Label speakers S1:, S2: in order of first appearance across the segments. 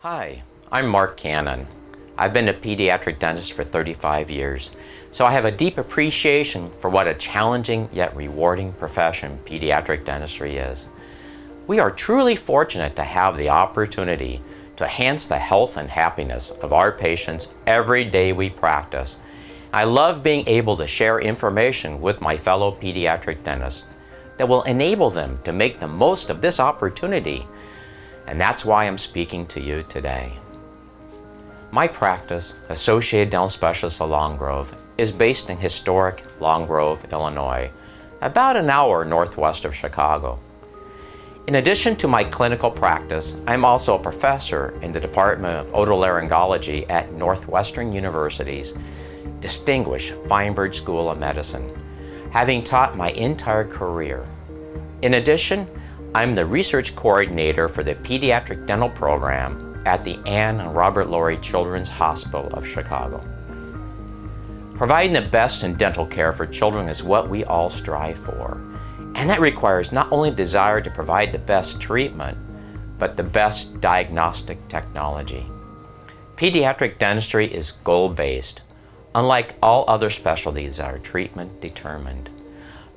S1: Hi, I'm Mark Cannon. I've been a pediatric dentist for 35 years, so I have a deep appreciation for what a challenging yet rewarding profession pediatric dentistry is. We are truly fortunate to have the opportunity to enhance the health and happiness of our patients every day we practice. I love being able to share information with my fellow pediatric dentists that will enable them to make the most of this opportunity. And that's why I'm speaking to you today. My practice, Associated Dental Specialist of Long Grove, is based in historic Long Grove, Illinois, about an hour northwest of Chicago. In addition to my clinical practice, I'm also a professor in the Department of Otolaryngology at Northwestern University's distinguished Feinberg School of Medicine, having taught my entire career. In addition, I'm the research coordinator for the Pediatric Dental Program at the Ann and Robert Laurie Children's Hospital of Chicago. Providing the best in dental care for children is what we all strive for, and that requires not only the desire to provide the best treatment, but the best diagnostic technology. Pediatric dentistry is goal-based, unlike all other specialties that are treatment determined.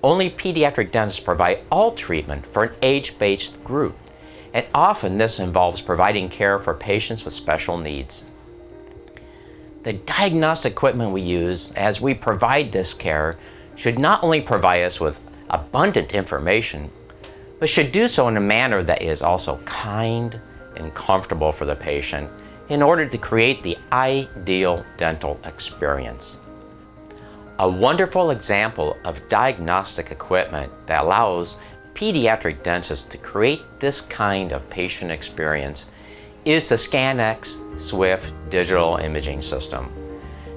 S1: Only pediatric dentists provide all treatment for an age-based group, and often this involves providing care for patients with special needs. The diagnostic equipment we use as we provide this care should not only provide us with abundant information, but should do so in a manner that is also kind and comfortable for the patient in order to create the ideal dental experience. A wonderful example of diagnostic equipment that allows pediatric dentists to create this kind of patient experience is the Stanek Swift digital imaging system.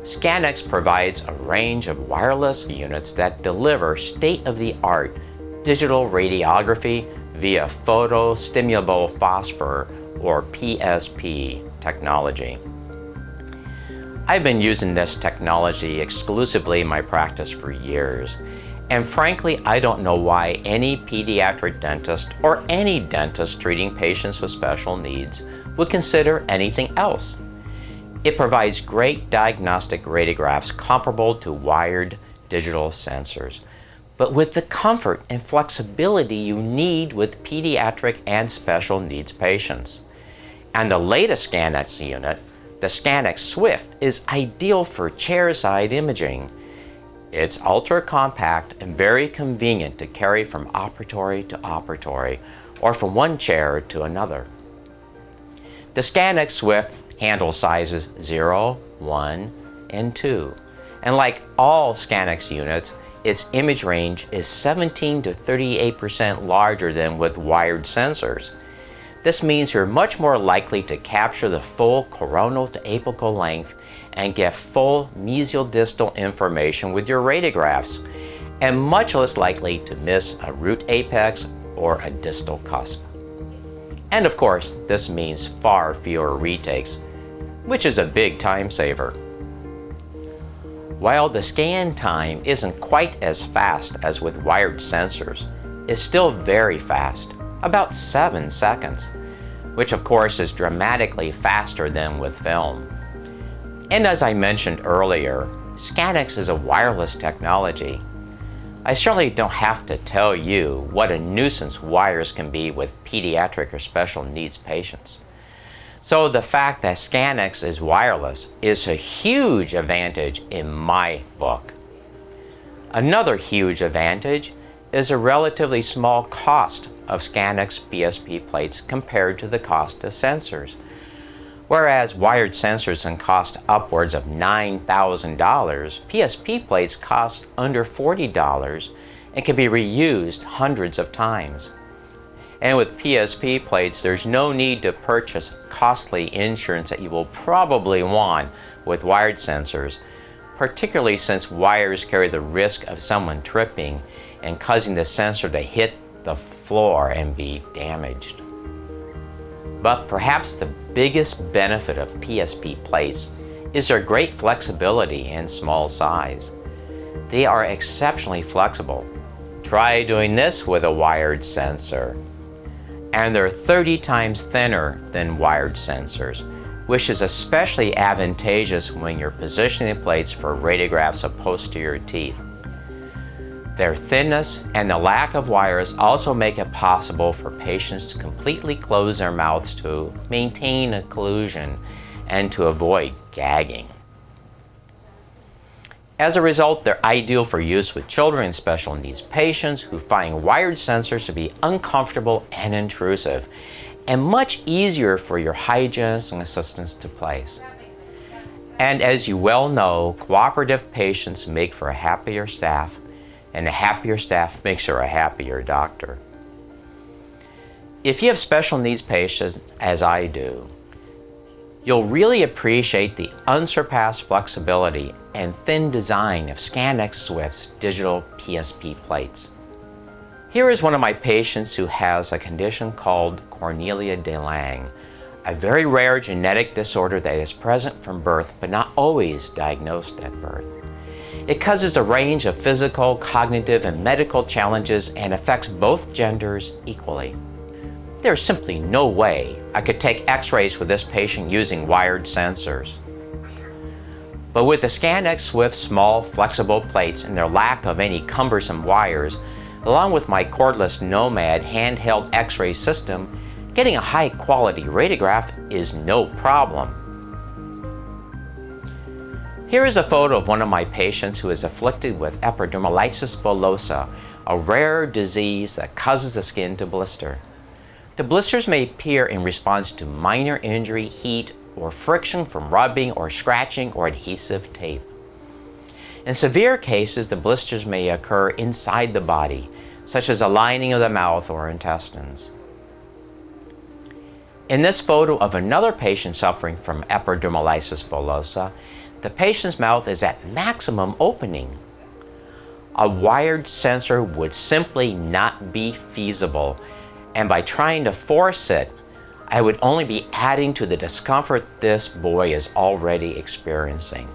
S1: Stanek provides a range of wireless units that deliver state-of-the-art digital radiography via photostimulable phosphor or PSP technology. I've been using this technology exclusively in my practice for years, and frankly, I don't know why any pediatric dentist or any dentist treating patients with special needs would consider anything else. It provides great diagnostic radiographs comparable to wired digital sensors, but with the comfort and flexibility you need with pediatric and special needs patients. And the latest Stanek unit, the Stanek Swift, is ideal for chairside imaging. It's ultra compact and very convenient to carry from operatory to operatory or from one chair to another. The Stanek Swift handles sizes 0, 1, and 2. And like all Stanek units, its image range is 17 to 38% larger than with wired sensors. This means you're much more likely to capture the full coronal to apical length and get full mesial distal information with your radiographs, and much less likely to miss a root apex or a distal cusp. And of course, this means far fewer retakes, which is a big time saver. While the scan time isn't quite as fast as with wired sensors, it's still very fast, about 7 seconds, which of course is dramatically faster than with film. And as I mentioned earlier, Stanek is a wireless technology. I certainly don't have to tell you what a nuisance wires can be with pediatric or special needs patients. So the fact that Stanek is wireless is a huge advantage in my book. Another huge advantage is a relatively small cost of Stanek PSP plates compared to the cost of sensors. Whereas wired sensors can cost upwards of $9,000, PSP plates cost under $40 and can be reused hundreds of times. And with PSP plates, there's no need to purchase costly insurance that you will probably want with wired sensors, particularly since wires carry the risk of someone tripping and causing the sensor to hit the floor and be damaged. But perhaps the biggest benefit of PSP plates is their great flexibility and small size. They are exceptionally flexible. Try doing this with a wired sensor. and they're 30 times thinner than wired sensors, which is especially advantageous when you're positioning the plates for radiographs of posterior teeth. Their thinness and the lack of wires also make it possible for patients to completely close their mouths to maintain occlusion and to avoid gagging. As a result, they're ideal for use with children and special needs patients who find wired sensors to be uncomfortable and intrusive, and much easier for your hygienists and assistants to place. And as you well know, cooperative patients make for a happier staff, and a happier staff makes for a happier doctor. If you have special needs patients, as I do, you'll really appreciate the unsurpassed flexibility and thin design of Stanek Swift's digital PSP plates. Here is one of my patients who has a condition called Cornelia de Lange, a very rare genetic disorder that is present from birth but not always diagnosed at birth. It causes a range of physical, cognitive, and medical challenges and affects both genders equally. There's simply no way I could take x-rays with this patient using wired sensors. But with the Stanek Swift small, flexible plates and their lack of any cumbersome wires, along with my cordless Nomad handheld x-ray system, getting a high-quality radiograph is no problem. Here is a photo of one of my patients who is afflicted with epidermolysis bullosa, a rare disease that causes the skin to blister. The blisters may appear in response to minor injury, heat, or friction from rubbing or scratching or adhesive tape. In severe cases, the blisters may occur inside the body, such as a lining of the mouth or intestines. In this photo of another patient suffering from epidermolysis bullosa, the patient's mouth is at maximum opening. A wired sensor would simply not be feasible, and by trying to force it, I would only be adding to the discomfort this boy is already experiencing.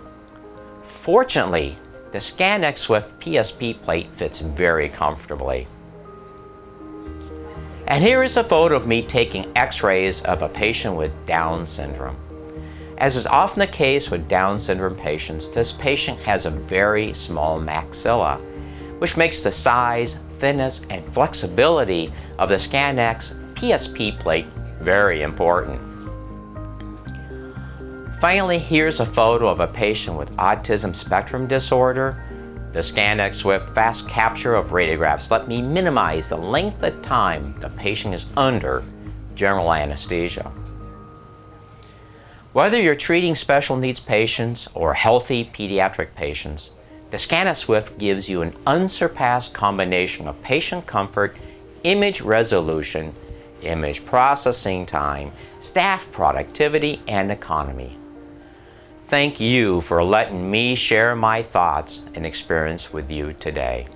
S1: Fortunately, the Stanek Swift PSP plate fits very comfortably. And here is a photo of me taking x-rays of a patient with Down syndrome. As is often the case with Down syndrome patients, this patient has a very small maxilla, which makes the size, thinness, and flexibility of the Stanek's PSP plate very important. Finally, here's a photo of a patient with autism spectrum disorder. The Stanek Swift fast capture of radiographs let me minimize the length of time the patient is under general anesthesia. Whether you're treating special needs patients or healthy pediatric patients, the Stanek Swift gives you an unsurpassed combination of patient comfort, image resolution, image processing time, staff productivity, and economy. Thank you for letting me share my thoughts and experience with you today.